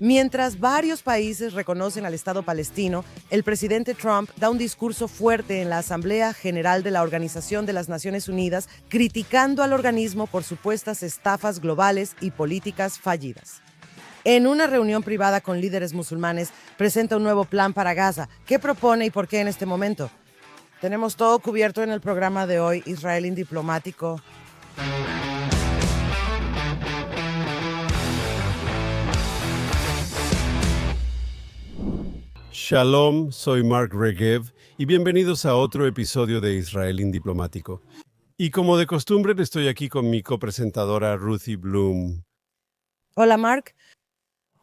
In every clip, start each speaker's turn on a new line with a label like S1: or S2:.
S1: Mientras varios países reconocen al Estado palestino, el presidente Trump da un discurso fuerte en la Asamblea General de la Organización de las Naciones Unidas, criticando al organismo por supuestas estafas globales y políticas fallidas. En una reunión privada con líderes musulmanes, presenta un nuevo plan para Gaza. ¿Qué propone y por qué en este momento? Tenemos todo cubierto en el programa de hoy, Israel Indiplomático.
S2: Shalom, soy Mark Regev y bienvenidos a otro episodio de Israel Indiplomático. Y como de costumbre estoy aquí con mi copresentadora Ruthie Bloom.
S1: Hola Mark,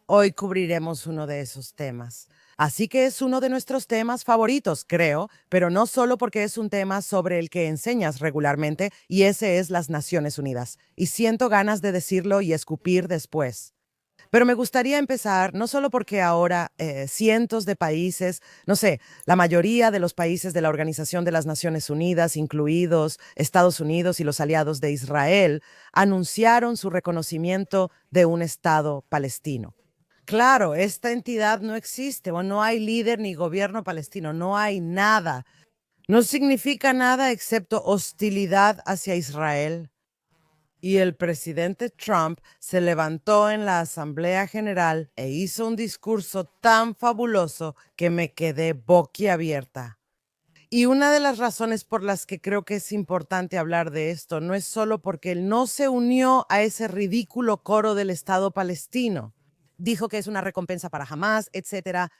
S1: hoy cubriremos uno de esos temas. Así que es uno de nuestros temas favoritos, creo, pero no solo porque es un tema sobre el que enseñas regularmente, y ese es las Naciones Unidas. Y siento ganas de decirlo y escupir después. Pero me gustaría empezar, no solo porque ahora cientos de países, la mayoría de los países de la Organización de las Naciones Unidas, incluidos Estados Unidos y los aliados de Israel, anunciaron su reconocimiento de un Estado palestino. Claro, esta entidad no existe, o no hay líder ni gobierno palestino, no hay nada. No significa nada excepto hostilidad hacia Israel. Y el presidente Trump se levantó en la Asamblea General e hizo un discurso tan fabuloso que me quedé boquiabierta. Y una de las razones por las que creo que es importante hablar de esto no es solo porque él no se unió a ese ridículo coro del Estado palestino. Dijo que es una recompensa para Hamás, etcétera,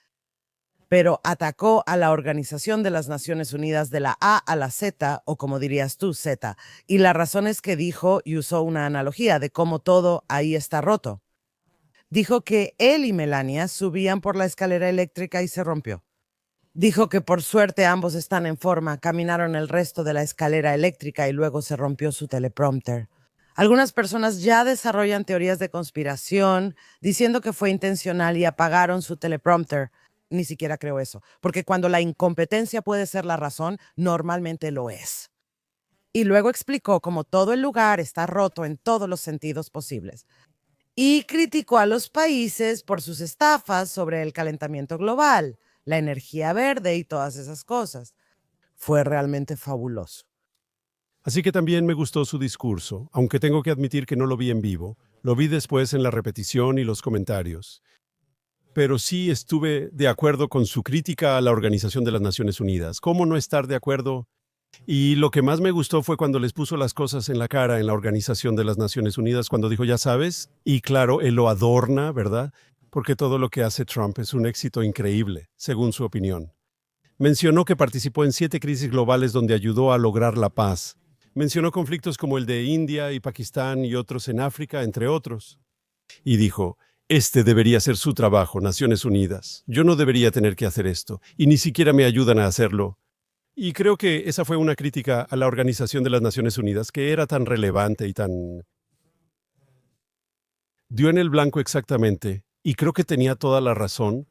S1: pero atacó a la Organización de las Naciones Unidas de la A a la Z, o como dirías tú, Z. Y la razón es que dijo y usó una analogía de cómo todo ahí está roto. Dijo que él y Melania subían por la escalera eléctrica y se rompió. Dijo que por suerte ambos están en forma, caminaron el resto de la escalera eléctrica y luego se rompió su teleprompter. Algunas personas ya desarrollan teorías de conspiración diciendo que fue intencional y apagaron su teleprompter. Ni siquiera creo eso, porque cuando la incompetencia puede ser la razón, normalmente lo es. Y luego explicó cómo todo el lugar está roto en todos los sentidos posibles. Y criticó a los países por sus estafas sobre el calentamiento global, la energía verde y todas esas cosas. Fue realmente fabuloso.
S2: Así que también me gustó su discurso, aunque tengo que admitir que no lo vi en vivo. Lo vi después en la repetición y los comentarios. Pero sí estuve de acuerdo con su crítica a la Organización de las Naciones Unidas. ¿Cómo no estar de acuerdo? Y lo que más me gustó fue cuando les puso las cosas en la cara en la Organización de las Naciones Unidas, cuando dijo, ya sabes, y claro, él lo adorna, ¿verdad? Porque todo lo que hace Trump es un éxito increíble, según su opinión. Mencionó que participó en 7 crisis globales donde ayudó a lograr la paz. Mencionó conflictos como el de India y Pakistán y otros en África, entre otros. Y dijo, este debería ser su trabajo, Naciones Unidas. Yo no debería tener que hacer esto, y ni siquiera me ayudan a hacerlo. Y creo que esa fue una crítica a la Organización de las Naciones Unidas, que era tan relevante y tan... Dio en el blanco exactamente, y creo que tenía toda la razón.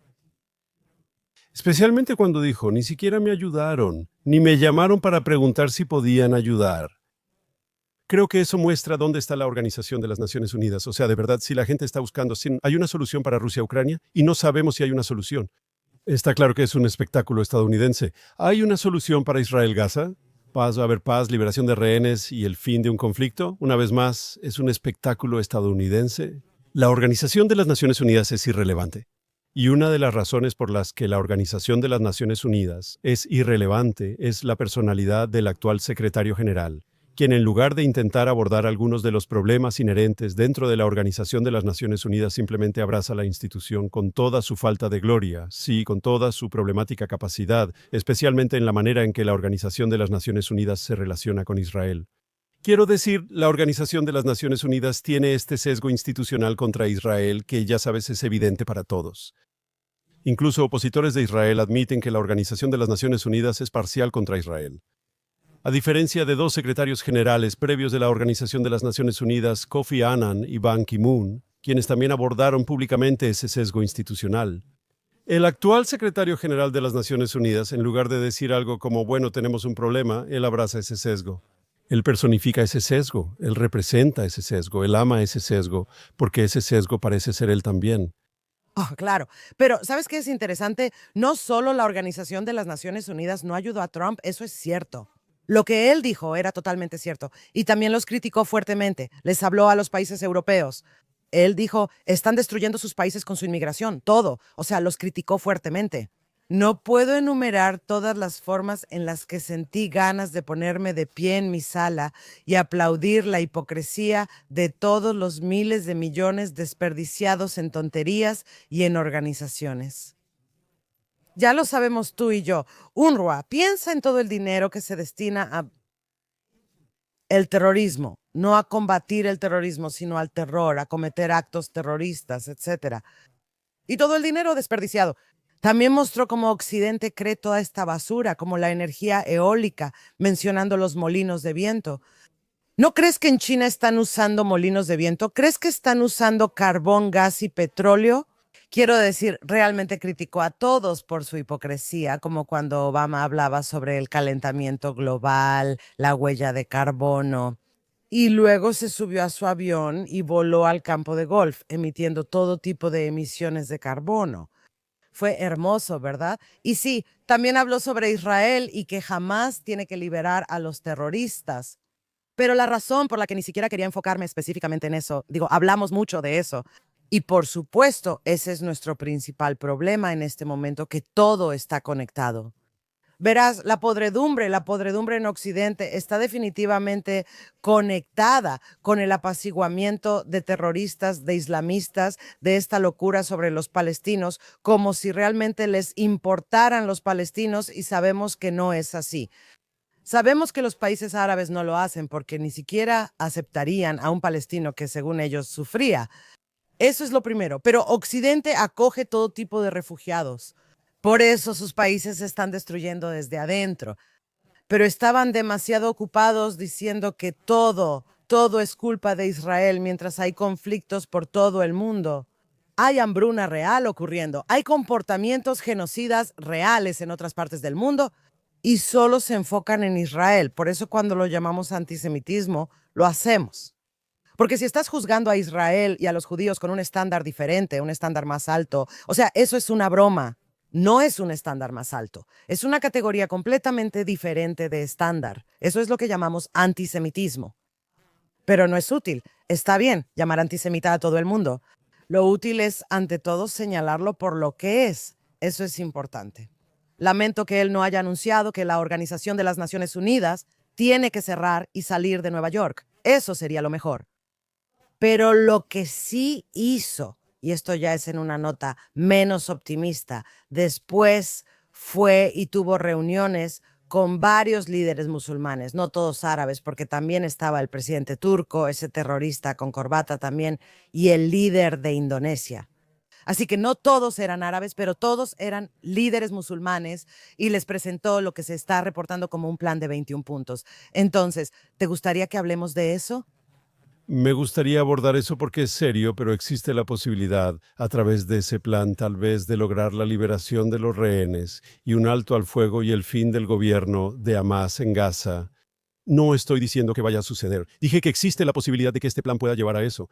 S2: Especialmente cuando dijo, ni siquiera me ayudaron, ni me llamaron para preguntar si podían ayudar. Creo que eso muestra dónde está la Organización de las Naciones Unidas. O sea, de verdad, si la gente está buscando, si hay una solución para Rusia-Ucrania y no sabemos si hay una solución. Está claro que es un espectáculo estadounidense. ¿Hay una solución para Israel-Gaza? Va a haber paz, liberación de rehenes y el fin de un conflicto. Una vez más, es un espectáculo estadounidense. La Organización de las Naciones Unidas es irrelevante. Y una de las razones por las que la Organización de las Naciones Unidas es irrelevante es la personalidad del actual secretario general, quien en lugar de intentar abordar algunos de los problemas inherentes dentro de la Organización de las Naciones Unidas simplemente abraza la institución con toda su falta de gloria, sí, con toda su problemática capacidad, especialmente en la manera en que la Organización de las Naciones Unidas se relaciona con Israel. Quiero decir, la Organización de las Naciones Unidas tiene este sesgo institucional contra Israel que ya sabes es evidente para todos. Incluso opositores de Israel admiten que la Organización de las Naciones Unidas es parcial contra Israel. A diferencia de 2 secretarios generales previos de la Organización de las Naciones Unidas, Kofi Annan y Ban Ki-moon, quienes también abordaron públicamente ese sesgo institucional. El actual secretario general de las Naciones Unidas, en lugar de decir algo como, bueno, tenemos un problema, él abraza ese sesgo. Él personifica ese sesgo, él representa ese sesgo, él ama ese sesgo, porque ese sesgo parece ser él también.
S1: Oh, claro. Pero, ¿sabes qué es interesante? No solo la Organización de las Naciones Unidas no ayudó a Trump, eso es cierto. Lo que él dijo era totalmente cierto. Y también los criticó fuertemente. Les habló a los países europeos. Él dijo, están destruyendo sus países con su inmigración, todo. O sea, los criticó fuertemente. No puedo enumerar todas las formas en las que sentí ganas de ponerme de pie en mi sala y aplaudir la hipocresía de todos los miles de millones desperdiciados en tonterías y en organizaciones. Ya lo sabemos tú y yo. UNRWA, piensa en todo el dinero que se destina a el terrorismo, no a combatir el terrorismo, sino al terror, a cometer actos terroristas, etcétera. Y todo el dinero desperdiciado. También mostró cómo Occidente cree toda esta basura, como la energía eólica, mencionando los molinos de viento. ¿No crees que en China están usando molinos de viento? ¿Crees que están usando carbón, gas y petróleo? Quiero decir, realmente criticó a todos por su hipocresía, como cuando Obama hablaba sobre el calentamiento global, la huella de carbono. Y luego se subió a su avión y voló al campo de golf, emitiendo todo tipo de emisiones de carbono. Fue hermoso, ¿verdad? Y sí, también habló sobre Israel y que jamás tiene que liberar a los terroristas. Pero la razón por la que ni siquiera quería enfocarme específicamente en eso, digo, hablamos mucho de eso. Y por supuesto, ese es nuestro principal problema en este momento, que todo está conectado. Verás, la podredumbre en Occidente está definitivamente conectada con el apaciguamiento de terroristas, de islamistas, de esta locura sobre los palestinos, como si realmente les importaran los palestinos y sabemos que no es así. Sabemos que los países árabes no lo hacen porque ni siquiera aceptarían a un palestino que según ellos sufría. Eso es lo primero, pero Occidente acoge todo tipo de refugiados. Por eso sus países se están destruyendo desde adentro. Pero estaban demasiado ocupados diciendo que todo es culpa de Israel mientras hay conflictos por todo el mundo. Hay hambruna real ocurriendo, hay comportamientos genocidas reales en otras partes del mundo y solo se enfocan en Israel. Por eso cuando lo llamamos antisemitismo, lo hacemos. Porque si estás juzgando a Israel y a los judíos con un estándar diferente, un estándar más alto, o sea, eso es una broma. No es un estándar más alto. Es una categoría completamente diferente de estándar. Eso es lo que llamamos antisemitismo. Pero no es útil. Está bien llamar antisemita a todo el mundo. Lo útil es, ante todo, señalarlo por lo que es. Eso es importante. Lamento que él no haya anunciado que la Organización de las Naciones Unidas tiene que cerrar y salir de Nueva York. Eso sería lo mejor. Pero lo que sí hizo, y esto ya es en una nota menos optimista, después fue y tuvo reuniones con varios líderes musulmanes, no todos árabes, porque también estaba el presidente turco, ese terrorista con corbata también, y el líder de Indonesia. Así que no todos eran árabes, pero todos eran líderes musulmanes y les presentó lo que se está reportando como un plan de 21 puntos. Entonces, ¿te gustaría que hablemos de eso?
S2: Me gustaría abordar eso porque es serio, pero existe la posibilidad, a través de ese plan, tal vez, de lograr la liberación de los rehenes y un alto al fuego y el fin del gobierno de Hamás en Gaza. No estoy diciendo que vaya a suceder. Dije que existe la posibilidad de que este plan pueda llevar a eso.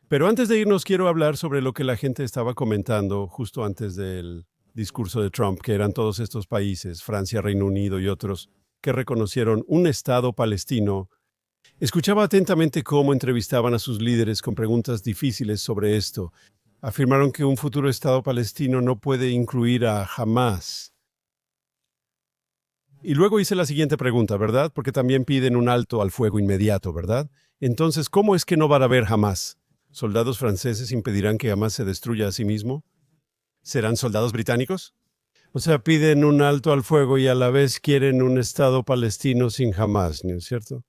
S2: Pero antes de irnos, quiero hablar sobre lo que la gente estaba comentando justo antes del discurso de Trump, que eran todos estos países, Francia, Reino Unido y otros, que reconocieron un Estado palestino. Escuchaba atentamente cómo entrevistaban a sus líderes con preguntas difíciles sobre esto. Afirmaron que un futuro Estado palestino no puede incluir a Hamás. Y luego hice la siguiente pregunta, ¿verdad? Porque también piden un alto al fuego inmediato, ¿verdad? Entonces, ¿cómo es que no va a haber Hamás? ¿Soldados franceses impedirán que Hamás se destruya a sí mismo? ¿Serán soldados británicos? O sea, piden un alto al fuego y a la vez quieren un Estado palestino sin Hamás, ¿no es cierto?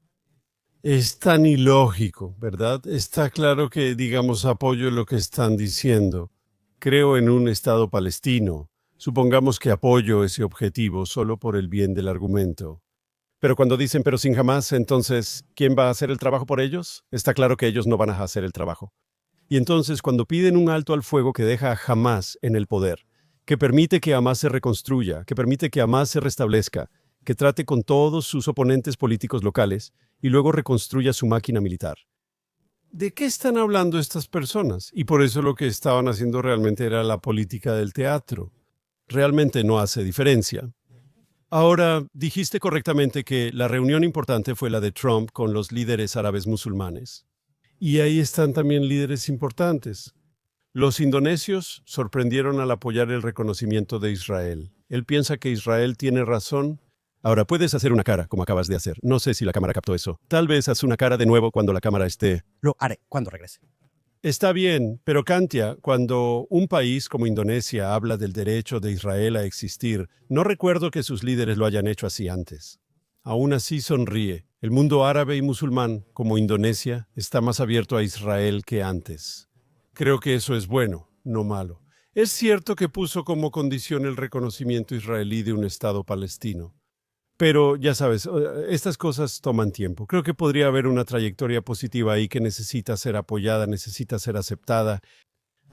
S2: Es tan ilógico, ¿verdad? Está claro que, digamos, apoyo lo que están diciendo. Creo en un Estado palestino. Supongamos que apoyo ese objetivo solo por el bien del argumento. Pero cuando dicen pero sin Hamás, entonces, ¿quién va a hacer el trabajo por ellos? Está claro que ellos no van a hacer el trabajo. Y entonces, cuando piden un alto al fuego que deja a Hamás en el poder, que permite que Hamás se reconstruya, que permite que Hamás se restablezca, que trate con todos sus oponentes políticos locales y luego reconstruya su máquina militar. ¿de qué están hablando estas personas? Y por eso lo que estaban haciendo realmente era la política del teatro. Realmente no hace diferencia. Ahora, dijiste correctamente que la reunión importante fue la de Trump con los líderes árabes musulmanes. Y ahí están también líderes importantes. Los indonesios sorprendieron al apoyar el reconocimiento de Israel. Él piensa que Israel tiene razón. Ahora, puedes hacer una cara, como acabas de hacer. No sé si la cámara captó eso. Tal vez haz una cara de nuevo cuando la cámara esté.
S1: Lo haré cuando regrese.
S2: Está bien, pero Kantia, cuando un país como Indonesia habla del derecho de Israel a existir, no recuerdo que sus líderes lo hayan hecho así antes. Aún así sonríe. El mundo árabe y musulmán, como Indonesia, está más abierto a Israel que antes. Creo que eso es bueno, no malo. Es cierto que puso como condición el reconocimiento israelí de un Estado palestino. Pero ya sabes, estas cosas toman tiempo. Creo que podría haber una trayectoria positiva ahí que necesita ser apoyada, necesita ser aceptada.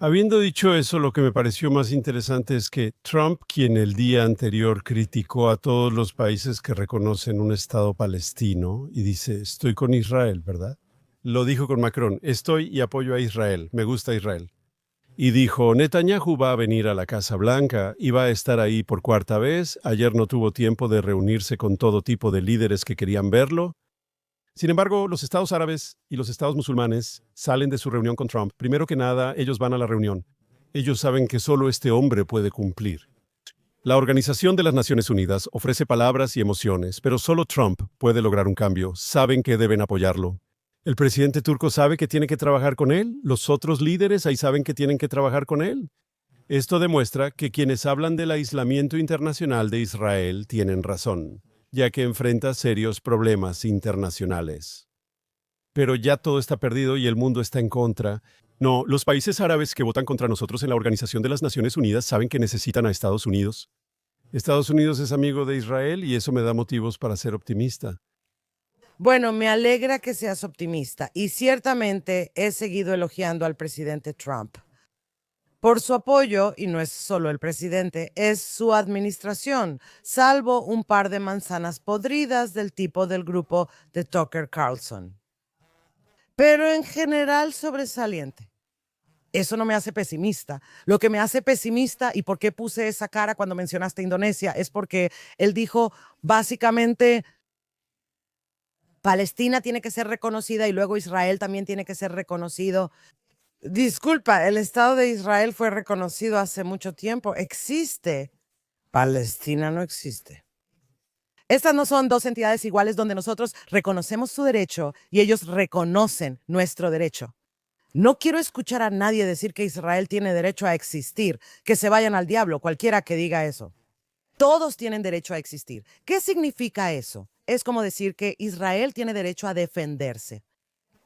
S2: Habiendo dicho eso, lo que me pareció más interesante es que Trump, quien el día anterior criticó a todos los países que reconocen un Estado palestino y dice, estoy con Israel, ¿verdad? Lo dijo con Macron, estoy y apoyo a Israel, me gusta Israel. Y dijo, Netanyahu va a venir a la Casa Blanca y va a estar ahí por cuarta vez. Ayer no tuvo tiempo de reunirse con todo tipo de líderes que querían verlo. Sin embargo, los estados árabes y los estados musulmanes salen de su reunión con Trump. Primero que nada, ellos van a la reunión. Ellos saben que solo este hombre puede cumplir. La Organización de las Naciones Unidas ofrece palabras y emociones, pero solo Trump puede lograr un cambio. Saben que deben apoyarlo. El presidente turco sabe que tiene que trabajar con él. Los otros líderes ahí saben que tienen que trabajar con él. Esto demuestra que quienes hablan del aislamiento internacional de Israel tienen razón, ya que enfrenta serios problemas internacionales. Pero ya todo está perdido y el mundo está en contra. No, los países árabes que votan contra nosotros en la Organización de las Naciones Unidas saben que necesitan a Estados Unidos. Estados Unidos es amigo de Israel y eso me da motivos para ser optimista.
S1: Bueno, me alegra que seas optimista y ciertamente he seguido elogiando al presidente Trump por su apoyo, y no es solo el presidente, es su administración, salvo un par de manzanas podridas del tipo del grupo de Tucker Carlson. Pero en general sobresaliente. Eso no me hace pesimista. Lo que me hace pesimista y por qué puse esa cara cuando mencionaste Indonesia es porque él dijo básicamente Palestina tiene que ser reconocida y luego Israel también tiene que ser reconocido. Disculpa, el Estado de Israel fue reconocido hace mucho tiempo. Existe. Palestina no existe. Estas no son dos entidades iguales donde nosotros reconocemos su derecho y ellos reconocen nuestro derecho. No quiero escuchar a nadie decir que Israel tiene derecho a existir, que se vayan al diablo, cualquiera que diga eso. Todos tienen derecho a existir. ¿Qué significa eso? Es como decir que Israel tiene derecho a defenderse.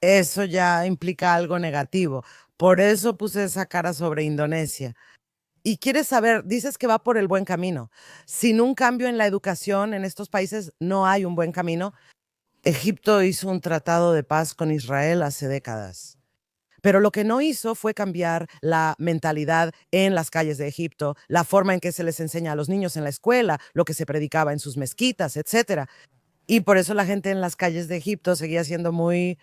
S1: Eso ya implica algo negativo. Por eso puse esa cara sobre Indonesia. Y quieres saber, dices que va por el buen camino. Sin un cambio en la educación en estos países no hay un buen camino. Egipto hizo un tratado de paz con Israel hace décadas. Pero lo que no hizo fue cambiar la mentalidad en las calles de Egipto, la forma en que se les enseña a los niños en la escuela, lo que se predicaba en sus mezquitas, etc. Y por eso la gente en las calles de Egipto seguía siendo muy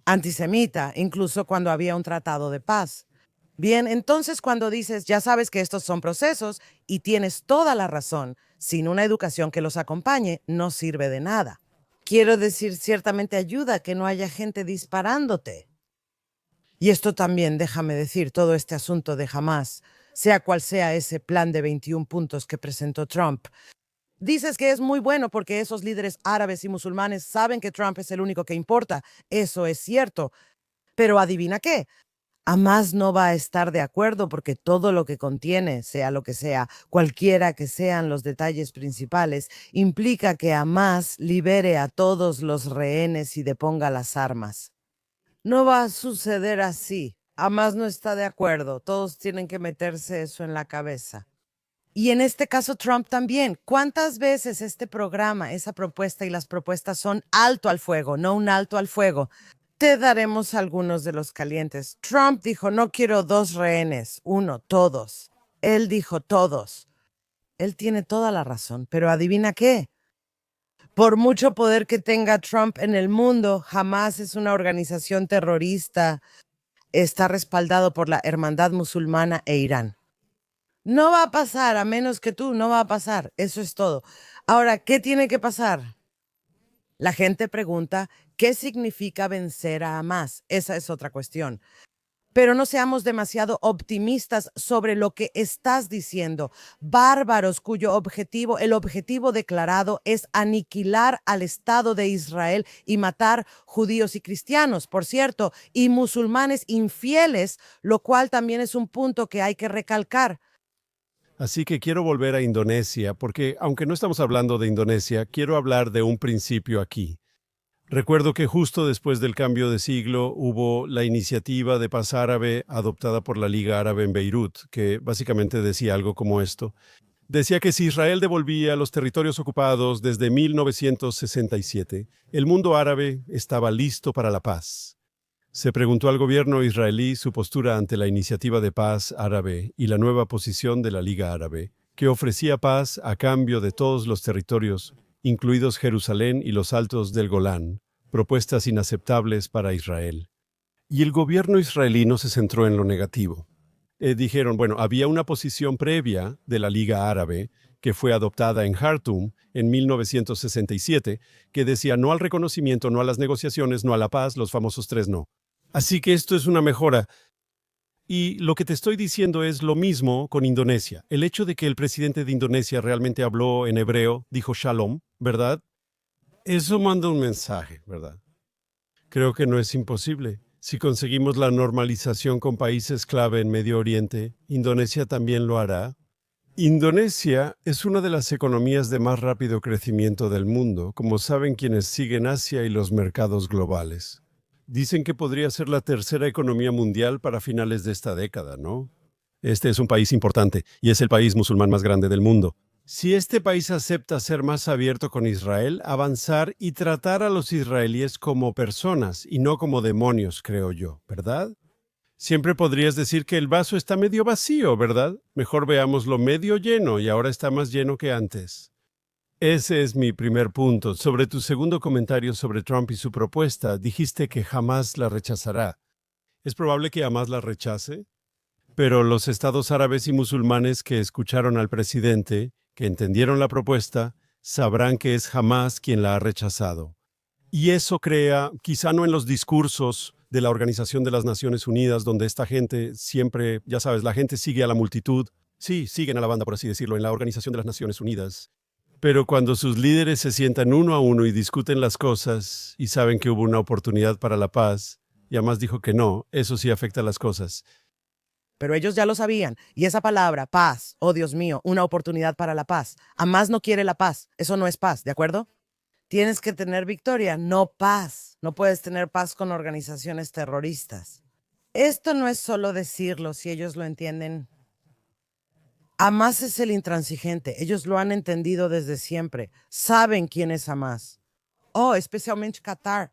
S1: antisemita, incluso cuando había un tratado de paz. Bien, entonces cuando dices, ya sabes que estos son procesos y tienes toda la razón, sin una educación que los acompañe, no sirve de nada. Quiero decir, ciertamente ayuda que no haya gente disparándote. Y esto también, déjame decir, todo este asunto de Hamás, sea cual sea ese plan de 21 puntos que presentó Trump. Dices que es muy bueno porque esos líderes árabes y musulmanes saben que Trump es el único que importa. Eso es cierto. Pero adivina qué. Hamás no va a estar de acuerdo porque todo lo que contiene, sea lo que sea, cualquiera que sean los detalles principales, implica que Hamás libere a todos los rehenes y deponga las armas. No va a suceder así. Hamás no está de acuerdo. Todos tienen que meterse eso en la cabeza. Y en este caso Trump también. ¿Cuántas veces este programa, esa propuesta y las propuestas son alto al fuego, no un alto al fuego? Te daremos algunos de los calientes. Trump dijo, no quiero 2 rehenes, 1, todos. Él dijo todos. Él tiene toda la razón, pero adivina qué. Por mucho poder que tenga Trump en el mundo, Hamas es una organización terrorista. Está respaldado por la Hermandad Musulmana e Irán. No va a pasar, a menos que tú, no va a pasar. Eso es todo. Ahora, ¿qué tiene que pasar? La gente pregunta, ¿qué significa vencer a Hamas? Esa es otra cuestión. Pero no seamos demasiado optimistas sobre lo que estás diciendo. Bárbaros el objetivo declarado es aniquilar al Estado de Israel y matar judíos y cristianos, por cierto, y musulmanes infieles, lo cual también es un punto que hay que recalcar.
S2: Así que quiero volver a Indonesia, porque aunque no estamos hablando de Indonesia, quiero hablar de un principio aquí. Recuerdo que justo después del cambio de siglo hubo la iniciativa de paz árabe adoptada por la Liga Árabe en Beirut, que básicamente decía algo como esto. Decía que si Israel devolvía los territorios ocupados desde 1967, el mundo árabe estaba listo para la paz. Se preguntó al gobierno israelí su postura ante la iniciativa de paz árabe y la nueva posición de la Liga Árabe, que ofrecía paz a cambio de todos los territorios, incluidos Jerusalén y los altos del Golán, propuestas inaceptables para Israel. Y el gobierno israelí no se centró en lo negativo. Dijeron, bueno, había una posición previa de la Liga Árabe que fue adoptada en Jartum en 1967, que decía no al reconocimiento, no a las negociaciones, no a la paz, los famosos tres no. Así que esto es una mejora. Y lo que te estoy diciendo es lo mismo con Indonesia. El hecho de que el presidente de Indonesia realmente habló en hebreo, dijo shalom, ¿verdad? Eso manda un mensaje, ¿verdad? Creo que no es imposible. Si conseguimos la normalización con países clave en Medio Oriente, Indonesia también lo hará. Indonesia es una de las economías de más rápido crecimiento del mundo, como saben quienes siguen Asia y los mercados globales. Dicen que podría ser la tercera economía mundial para finales de esta década, ¿no? Este es un país importante y es el país musulmán más grande del mundo. Si este país acepta ser más abierto con Israel, avanzar y tratar a los israelíes como personas y no como demonios, creo yo, ¿verdad? Siempre podrías decir que el vaso está medio vacío, ¿verdad? Mejor veámoslo medio lleno y ahora está más lleno que antes. Ese es mi primer punto. Sobre tu segundo comentario sobre Trump y su propuesta, dijiste que jamás la rechazará. ¿Es probable que jamás la rechace? Pero los estados árabes y musulmanes que escucharon al presidente, que entendieron la propuesta, sabrán que es jamás quien la ha rechazado. Y eso crea, quizá no en los discursos de la Organización de las Naciones Unidas, donde esta gente siempre, ya sabes, la gente sigue a la multitud. Sí, siguen a la banda, por así decirlo, en la Organización de las Naciones Unidas. Pero cuando sus líderes se sientan uno a uno y discuten las cosas y saben que hubo una oportunidad para la paz, y además dijo que no, eso sí afecta a las cosas.
S1: Pero ellos ya lo sabían. Y esa palabra, paz, oh Dios mío, una oportunidad para la paz. Hamas no quiere la paz. Eso no es paz, ¿de acuerdo? Tienes que tener victoria, no paz. No puedes tener paz con organizaciones terroristas. Esto no es solo decirlo, si ellos lo entienden. Hamas es el intransigente. Ellos lo han entendido desde siempre. Saben quién es Hamas. Oh, especialmente Qatar.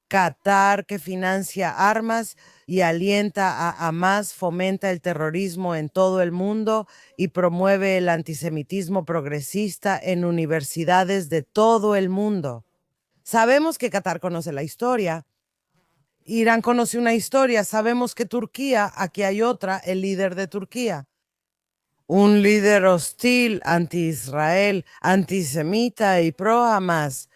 S1: Qatar, que financia armas y alienta a Hamas, fomenta el terrorismo en todo el mundo y promueve el antisemitismo progresista en universidades de todo el mundo. Sabemos que Qatar conoce la historia. Irán conoce una historia. Sabemos que Turquía, aquí hay otra, el líder de Turquía. Un líder hostil, anti-Israel, antisemita y pro-Hamas.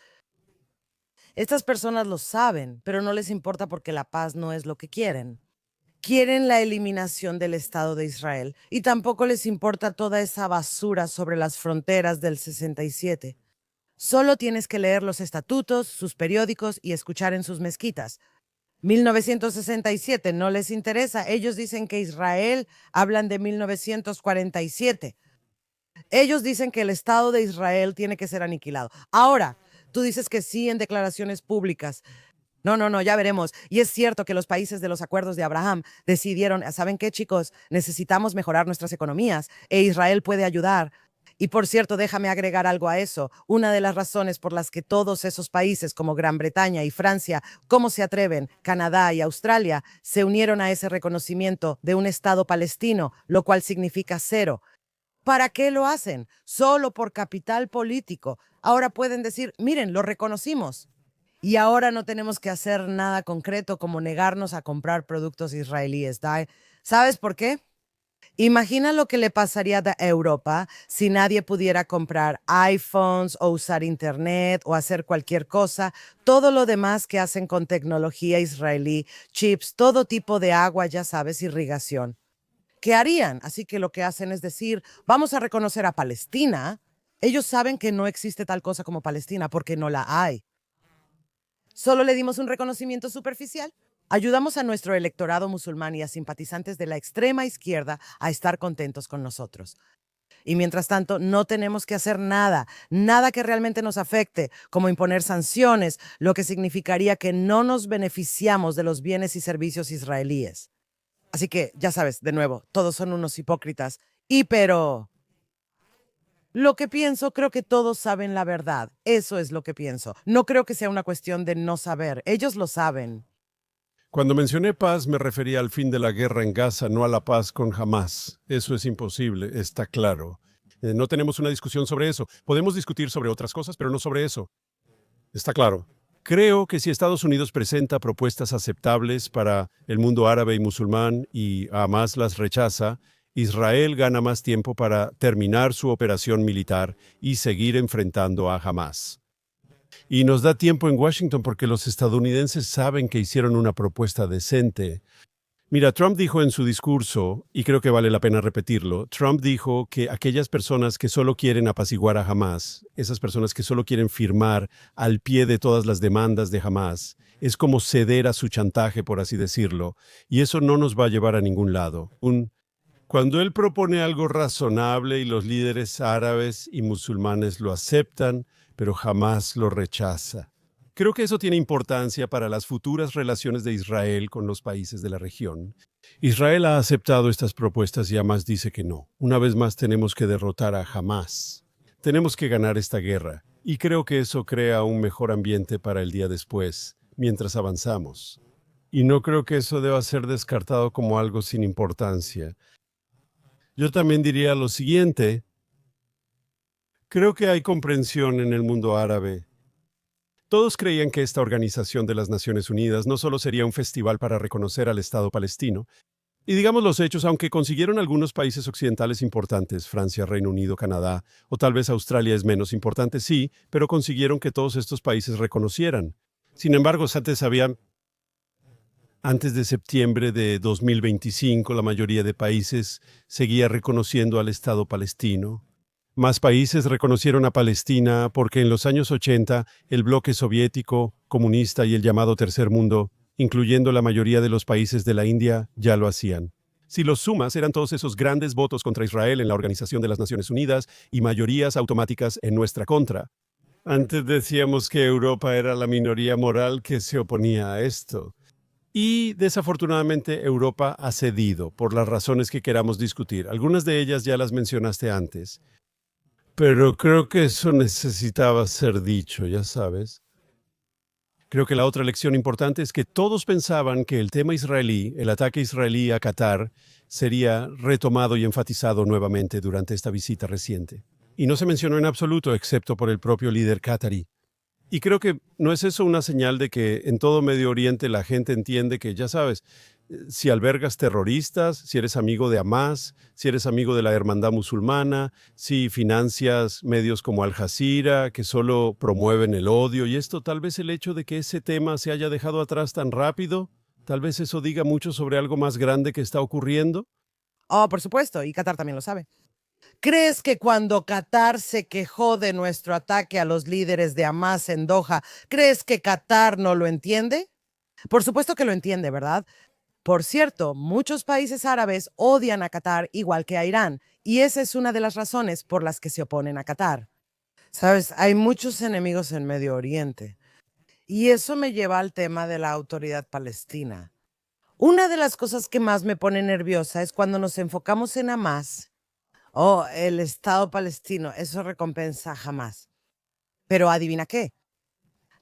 S1: Estas personas lo saben, pero no les importa porque la paz no es lo que quieren. Quieren la eliminación del Estado de Israel y tampoco les importa toda esa basura sobre las fronteras del 67. Solo tienes que leer los estatutos, sus periódicos y escuchar en sus mezquitas. 1967 no les interesa. Ellos dicen que Israel, hablan de 1947. Ellos dicen que el Estado de Israel tiene que ser aniquilado. Ahora, tú dices que sí en declaraciones públicas. No, ya veremos. Y es cierto que los países de los acuerdos de Abraham decidieron, ¿saben qué, chicos? Necesitamos mejorar nuestras economías e Israel puede ayudar. Y por cierto, déjame agregar algo a eso. Una de las razones por las que todos esos países como Gran Bretaña y Francia, ¿cómo se atreven? Canadá y Australia se unieron a ese reconocimiento de un Estado palestino, lo cual significa cero. ¿Para qué lo hacen? Solo por capital político. Ahora pueden decir, miren, lo reconocimos. Y ahora no tenemos que hacer nada concreto como negarnos a comprar productos israelíes. ¿Sabes por qué? Imagina lo que le pasaría a Europa si nadie pudiera comprar iPhones o usar Internet o hacer cualquier cosa, todo lo demás que hacen con tecnología israelí, chips, todo tipo de agua, ya sabes, irrigación. ¿Qué harían? Así que lo que hacen es decir, vamos a reconocer a Palestina. Ellos saben que no existe tal cosa como Palestina porque no la hay. Solo le dimos un reconocimiento superficial. Ayudamos a nuestro electorado musulmán y a simpatizantes de la extrema izquierda a estar contentos con nosotros. Y mientras tanto, no tenemos que hacer nada, nada que realmente nos afecte, como imponer sanciones, lo que significaría que no nos beneficiamos de los bienes y servicios israelíes. Así que, ya sabes, de nuevo, todos son unos hipócritas. Pero lo que pienso, creo que todos saben la verdad. Eso es lo que pienso. No creo que sea una cuestión de no saber. Ellos lo saben.
S2: Cuando mencioné paz me refería al fin de la guerra en Gaza, no a la paz con Hamás. Eso es imposible, está claro. No tenemos una discusión sobre eso. Podemos discutir sobre otras cosas, pero no sobre eso. Está claro. Creo que si Estados Unidos presenta propuestas aceptables para el mundo árabe y musulmán y Hamás las rechaza, Israel gana más tiempo para terminar su operación militar y seguir enfrentando a Hamás. Y nos da tiempo en Washington porque los estadounidenses saben que hicieron una propuesta decente. Mira, Trump dijo en su discurso, y creo que vale la pena repetirlo, Trump dijo que aquellas personas que solo quieren apaciguar a Hamás, esas personas que solo quieren firmar al pie de todas las demandas de Hamás, es como ceder a su chantaje, por así decirlo, y eso no nos va a llevar a ningún lado. Cuando él propone algo razonable y los líderes árabes y musulmanes lo aceptan, pero jamás lo rechaza. Creo que eso tiene importancia para las futuras relaciones de Israel con los países de la región. Israel ha aceptado estas propuestas y Hamás dice que no. Una vez más tenemos que derrotar a Hamás. Tenemos que ganar esta guerra. Y creo que eso crea un mejor ambiente para el día después, mientras avanzamos. Y no creo que eso deba ser descartado como algo sin importancia. Yo también diría lo siguiente. Creo que hay comprensión en el mundo árabe. Todos creían que esta organización de las Naciones Unidas no solo sería un festival para reconocer al Estado palestino, y digamos los hechos, aunque consiguieron algunos países occidentales importantes, Francia, Reino Unido, Canadá, o tal vez Australia es menos importante, sí, pero consiguieron que todos estos países reconocieran. Sin embargo, antes de septiembre de 2025, la mayoría de países seguía reconociendo al Estado palestino. Más países reconocieron a Palestina porque en los años 80 el bloque soviético, comunista y el llamado Tercer Mundo, incluyendo la mayoría de los países de la India, ya lo hacían. Si los sumas, eran todos esos grandes votos contra Israel en la Organización de las Naciones Unidas y mayorías automáticas en nuestra contra. Antes decíamos que Europa era la minoría moral que se oponía a esto. Y desafortunadamente Europa ha cedido por las razones que queramos discutir. Algunas de ellas ya las mencionaste antes. Pero creo que eso necesitaba ser dicho, ya sabes. Creo que la otra lección importante es que todos pensaban que el tema israelí, el ataque israelí a Qatar, sería retomado y enfatizado nuevamente durante esta visita reciente. Y no se mencionó en absoluto, excepto por el propio líder qatarí. Y creo que no es eso una señal de que en todo Medio Oriente la gente entiende que, ya sabes, si albergas terroristas, si eres amigo de Hamás, si eres amigo de la hermandad musulmana, si financias medios como Al Jazeera, que solo promueven el odio, y esto tal vez el hecho de que ese tema se haya dejado atrás tan rápido, tal vez eso diga mucho sobre algo más grande que está ocurriendo.
S1: Oh, por supuesto, y Qatar también lo sabe. ¿Crees que cuando Qatar se quejó de nuestro ataque a los líderes de Hamás en Doha, crees que Qatar no lo entiende? Por supuesto que lo entiende, ¿verdad? Por cierto, muchos países árabes odian a Qatar igual que a Irán, y esa es una de las razones por las que se oponen a Qatar. Sabes, hay muchos enemigos en Medio Oriente, y eso me lleva al tema de la autoridad palestina. Una de las cosas que más me pone nerviosa es cuando nos enfocamos en Hamás. Oh, el Estado palestino, eso recompensa jamás. Pero adivina qué,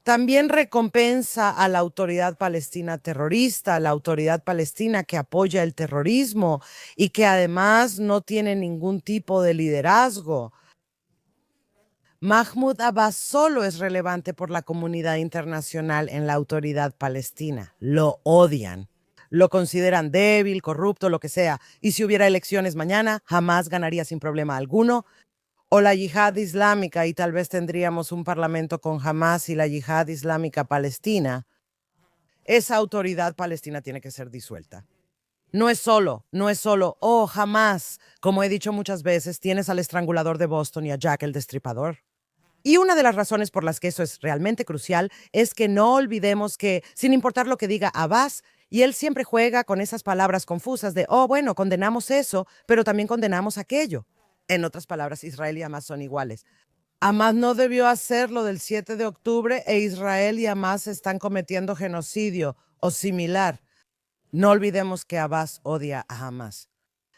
S1: También recompensa a la autoridad palestina terrorista, a la autoridad palestina que apoya el terrorismo y que además no tiene ningún tipo de liderazgo. Mahmoud Abbas solo es relevante por la comunidad internacional en la autoridad palestina. Lo odian. Lo consideran débil, corrupto, lo que sea. Y si hubiera elecciones mañana, jamás ganaría sin problema alguno. O la yihad islámica, y tal vez tendríamos un parlamento con Hamas y la yihad islámica palestina. Esa autoridad palestina tiene que ser disuelta. No es solo, oh, jamás. Como he dicho muchas veces, tienes al estrangulador de Boston y a Jack el Destripador. Y una de las razones por las que eso es realmente crucial es que no olvidemos que, sin importar lo que diga Abbas, y él siempre juega con esas palabras confusas de, oh, bueno, condenamos eso, pero también condenamos aquello. En otras palabras, Israel y Hamas son iguales. Hamas no debió hacer lo del 7 de octubre e Israel y Hamas están cometiendo genocidio o similar. No olvidemos que Abbas odia a Hamas.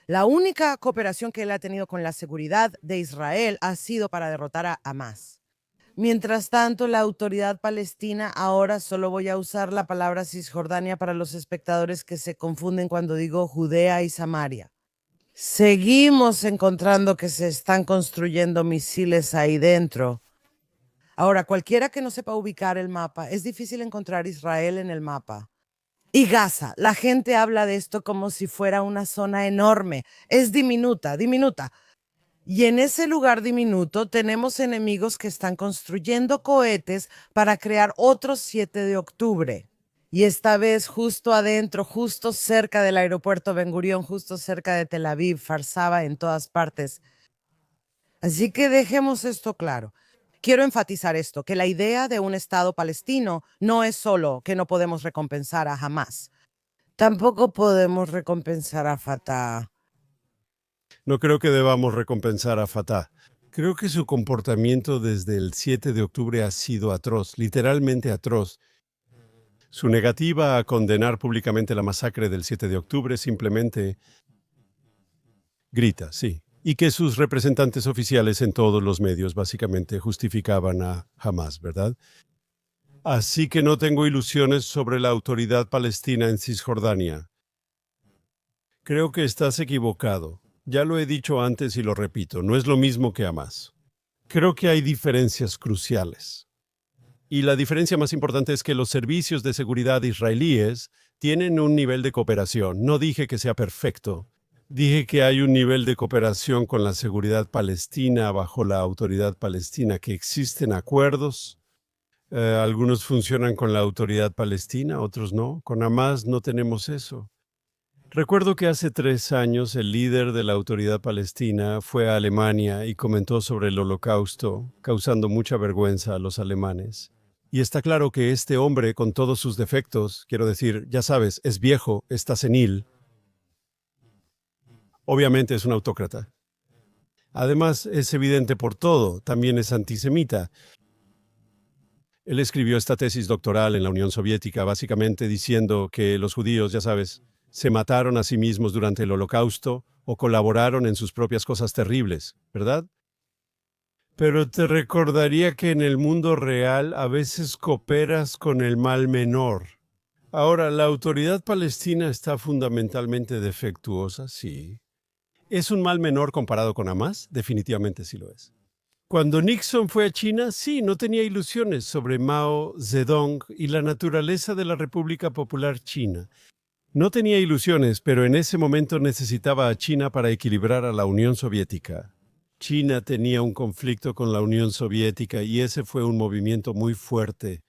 S1: La única cooperación que él ha tenido con la seguridad de Israel ha sido para derrotar a Hamas. Mientras tanto, la autoridad palestina, ahora solo voy a usar la palabra Cisjordania para los espectadores que se confunden cuando digo Judea y Samaria. Seguimos encontrando que se están construyendo misiles ahí dentro. Ahora, cualquiera que no sepa ubicar el mapa, es difícil encontrar Israel en el mapa. Y Gaza, la gente habla de esto como si fuera una zona enorme. Es diminuta, diminuta. Y en ese lugar diminuto tenemos enemigos que están construyendo cohetes para crear otro 7 de octubre. Y esta vez justo adentro, justo cerca del aeropuerto Ben Gurión, justo cerca de Tel Aviv, Farsaba, en todas partes. Así que dejemos esto claro. Quiero enfatizar esto, que la idea de un Estado palestino no es solo que no podemos recompensar a Hamas. Tampoco podemos recompensar a Fatah.
S2: No creo que debamos recompensar a Fatah. Creo que su comportamiento desde el 7 de octubre ha sido atroz, literalmente atroz. Su negativa a condenar públicamente la masacre del 7 de octubre simplemente grita, sí. Y que sus representantes oficiales en todos los medios básicamente justificaban a Hamas, ¿verdad? Así que no tengo ilusiones sobre la autoridad palestina en Cisjordania. Creo que estás equivocado. Ya lo he dicho antes y lo repito, no es lo mismo que Hamas. Creo que hay diferencias cruciales. Y la diferencia más importante es que los servicios de seguridad israelíes tienen un nivel de cooperación. No dije que sea perfecto. Dije que hay un nivel de cooperación con la seguridad palestina bajo la autoridad palestina, que existen acuerdos. Algunos funcionan con la autoridad palestina, otros no. Con Hamas no tenemos eso. Recuerdo que hace 3 años el líder de la autoridad palestina fue a Alemania y comentó sobre el Holocausto, causando mucha vergüenza a los alemanes. Y está claro que este hombre, con todos sus defectos, quiero decir, ya sabes, es viejo, está senil. Obviamente es un autócrata. Además, es evidente por todo, también es antisemita. Él escribió esta tesis doctoral en la Unión Soviética, básicamente diciendo que los judíos, ya sabes, se mataron a sí mismos durante el Holocausto o colaboraron en sus propias cosas terribles, ¿verdad? Pero te recordaría que en el mundo real a veces cooperas con el mal menor. Ahora, ¿la autoridad palestina está fundamentalmente defectuosa? Sí. ¿Es un mal menor comparado con Hamas? Definitivamente sí lo es. Cuando Nixon fue a China, sí, no tenía ilusiones sobre Mao Zedong y la naturaleza de la República Popular China. No tenía ilusiones, pero en ese momento necesitaba a China para equilibrar a la Unión Soviética. China tenía un conflicto con la Unión Soviética y ese fue un movimiento muy fuerte.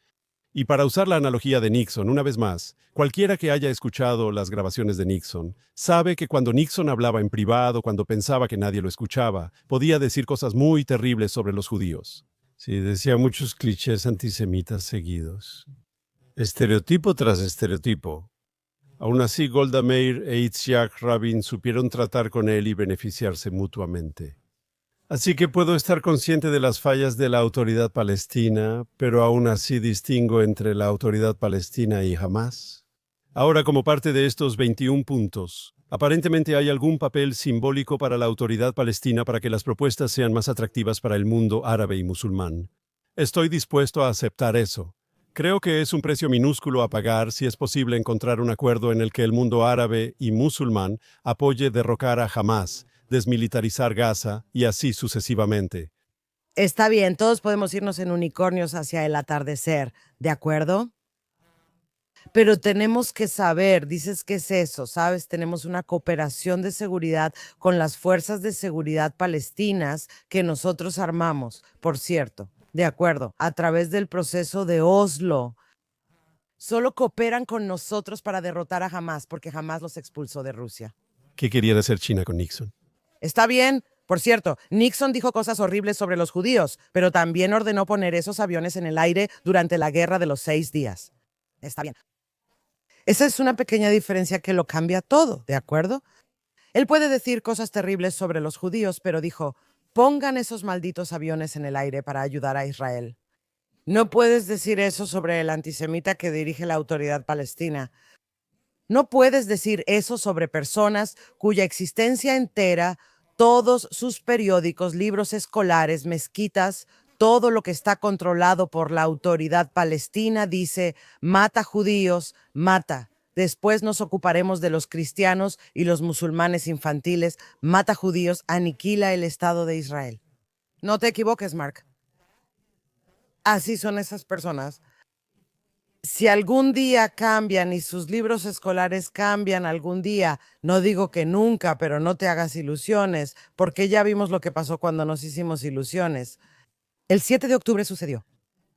S2: Y para usar la analogía de Nixon, una vez más, cualquiera que haya escuchado las grabaciones de Nixon sabe que cuando Nixon hablaba en privado, cuando pensaba que nadie lo escuchaba, podía decir cosas muy terribles sobre los judíos. Sí, decía muchos clichés antisemitas seguidos. Estereotipo tras estereotipo. Aún así, Golda Meir e Yitzhak Rabin supieron tratar con él y beneficiarse mutuamente. Así que puedo estar consciente de las fallas de la autoridad palestina, pero aún así distingo entre la autoridad palestina y Hamas. Ahora, como parte de estos 21 puntos, aparentemente hay algún papel simbólico para la autoridad palestina para que las propuestas sean más atractivas para el mundo árabe y musulmán. Estoy dispuesto a aceptar eso. Creo que es un precio minúsculo a pagar si es posible encontrar un acuerdo en el que el mundo árabe y musulmán apoye derrocar a Hamás, desmilitarizar Gaza y así sucesivamente.
S1: Está bien, todos podemos irnos en unicornios hacia el atardecer, ¿de acuerdo? Pero tenemos que saber, dices que es eso, ¿sabes? Tenemos una cooperación de seguridad con las fuerzas de seguridad palestinas que nosotros armamos, por cierto, de acuerdo, a través del proceso de Oslo. Solo cooperan con nosotros para derrotar a Hamás, porque Hamás los expulsó de Rusia.
S2: ¿Qué quería hacer China con Nixon?
S1: Está bien. Por cierto, Nixon dijo cosas horribles sobre los judíos, pero también ordenó poner esos aviones en el aire durante la Guerra de los 6 días. Está bien. Esa es una pequeña diferencia que lo cambia todo, ¿de acuerdo? Él puede decir cosas terribles sobre los judíos, pero dijo, pongan esos malditos aviones en el aire para ayudar a Israel. No puedes decir eso sobre el antisemita que dirige la autoridad palestina. No puedes decir eso sobre personas cuya existencia entera, todos sus periódicos, libros escolares, mezquitas, todo lo que está controlado por la autoridad palestina dice, mata judíos, mata. Después nos ocuparemos de los cristianos y los musulmanes infantiles, mata judíos, aniquila el Estado de Israel. No te equivoques, Mark. Así son esas personas. Si algún día cambian y sus libros escolares cambian algún día, no digo que nunca, pero no te hagas ilusiones, porque ya vimos lo que pasó cuando nos hicimos ilusiones. El 7 de octubre sucedió.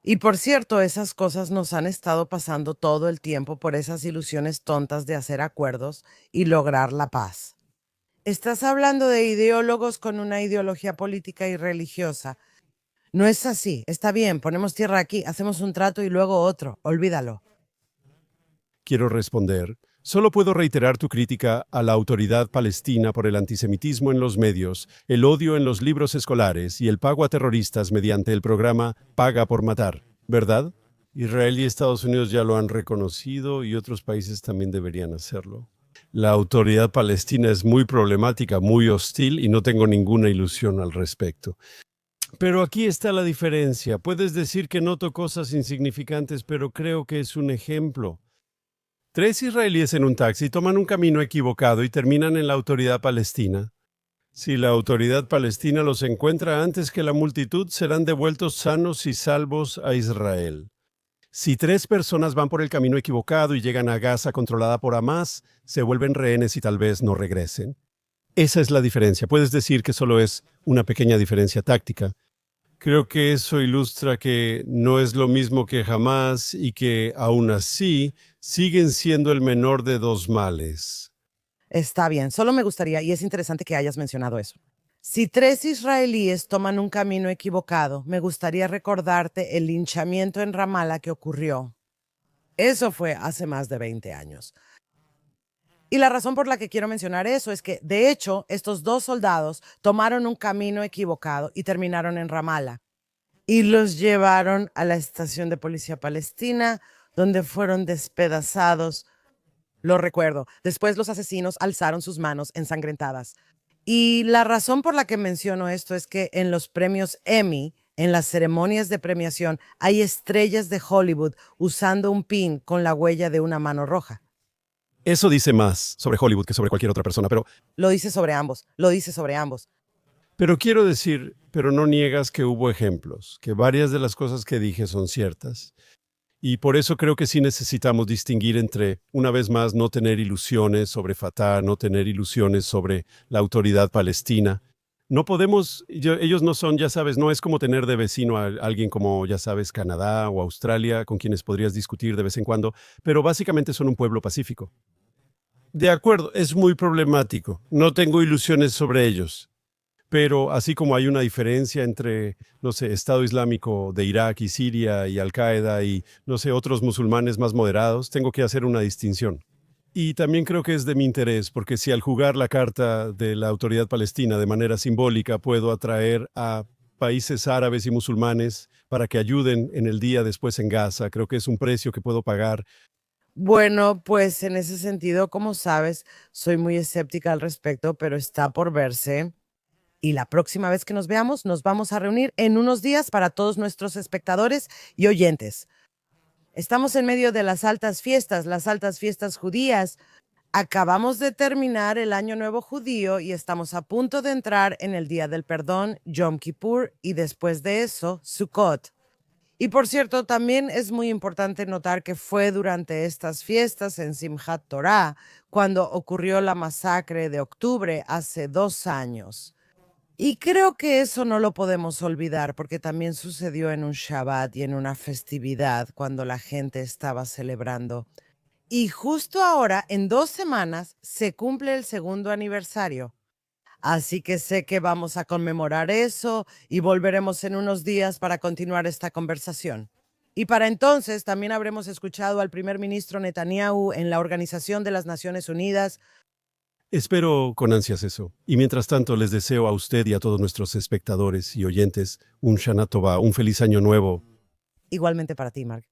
S1: Y por cierto, esas cosas nos han estado pasando todo el tiempo por esas ilusiones tontas de hacer acuerdos y lograr la paz. Estás hablando de ideólogos con una ideología política y religiosa. No es así. Está bien, ponemos tierra aquí, hacemos un trato y luego otro. Olvídalo.
S2: Quiero responder. Solo puedo reiterar tu crítica a la autoridad palestina por el antisemitismo en los medios, el odio en los libros escolares y el pago a terroristas mediante el programa Paga por Matar, ¿verdad? Israel y Estados Unidos ya lo han reconocido y otros países también deberían hacerlo. La autoridad palestina es muy problemática, muy hostil y no tengo ninguna ilusión al respecto. Pero aquí está la diferencia. Puedes decir que noto cosas insignificantes, pero creo que es un ejemplo. 3 israelíes en un taxi toman un camino equivocado y terminan en la autoridad palestina. Si la autoridad palestina los encuentra antes que la multitud, serán devueltos sanos y salvos a Israel. Si 3 personas van por el camino equivocado y llegan a Gaza controlada por Hamás, se vuelven rehenes y tal vez no regresen. Esa es la diferencia. Puedes decir que solo es una pequeña diferencia táctica. Creo que eso ilustra que no es lo mismo que Hamás y que, aún así, siguen siendo el menor de 2 males.
S1: Está bien, solo me gustaría, y es interesante que hayas mencionado eso. Si 3 israelíes toman un camino equivocado, me gustaría recordarte el linchamiento en Ramallah que ocurrió. Eso fue hace más de 20 años. Y la razón por la que quiero mencionar eso es que, de hecho, estos 2 soldados tomaron un camino equivocado y terminaron en Ramallah. Y los llevaron a la estación de policía palestina, donde fueron despedazados. Lo recuerdo. Después los asesinos alzaron sus manos ensangrentadas. Y la razón por la que menciono esto es que en los premios Emmy, en las ceremonias de premiación, hay estrellas de Hollywood usando un pin con la huella de una mano roja.
S2: Eso dice más sobre Hollywood que sobre cualquier otra persona,
S1: Lo dice sobre ambos, lo dice sobre ambos.
S2: pero quiero decir, pero no niegas que hubo ejemplos, que varias de las cosas que dije son ciertas. Y por eso creo que sí necesitamos distinguir entre, una vez más, no tener ilusiones sobre Fatah, no tener ilusiones sobre la autoridad palestina. No podemos, ellos no son, ya sabes, no es como tener de vecino a alguien como, ya sabes, Canadá o Australia, con quienes podrías discutir de vez en cuando, pero básicamente son un pueblo pacífico. De acuerdo, es muy problemático. No tengo ilusiones sobre ellos. Pero así como hay una diferencia entre, no sé, Estado Islámico de Irak y Siria y Al-Qaeda y, no sé, otros musulmanes más moderados, tengo que hacer una distinción. Y también creo que es de mi interés, porque si al jugar la carta de la autoridad palestina de manera simbólica puedo atraer a países árabes y musulmanes para que ayuden en el día después en Gaza, creo que es un precio que puedo pagar.
S1: Bueno, pues en ese sentido, como sabes, soy muy escéptica al respecto, pero está por verse. Y la próxima vez que nos veamos, nos vamos a reunir en unos días para todos nuestros espectadores y oyentes. Estamos en medio de las altas fiestas judías. Acabamos de terminar el Año Nuevo Judío y estamos a punto de entrar en el Día del Perdón, Yom Kippur, y después de eso, Sukkot. Y por cierto, también es muy importante notar que fue durante estas fiestas en Simchat Torah cuando ocurrió la masacre de octubre hace 2 años. Y creo que eso no lo podemos olvidar porque también sucedió en un Shabbat y en una festividad cuando la gente estaba celebrando. Y justo ahora, en 2 semanas, se cumple el segundo aniversario. Así que sé que vamos a conmemorar eso y volveremos en unos días para continuar esta conversación. Y para entonces también habremos escuchado al primer ministro Netanyahu en la Organización de las Naciones Unidas.
S2: Espero con ansias eso. Y mientras tanto, les deseo a usted y a todos nuestros espectadores y oyentes un Shana Tova, un feliz año nuevo.
S1: Igualmente para ti, Mark.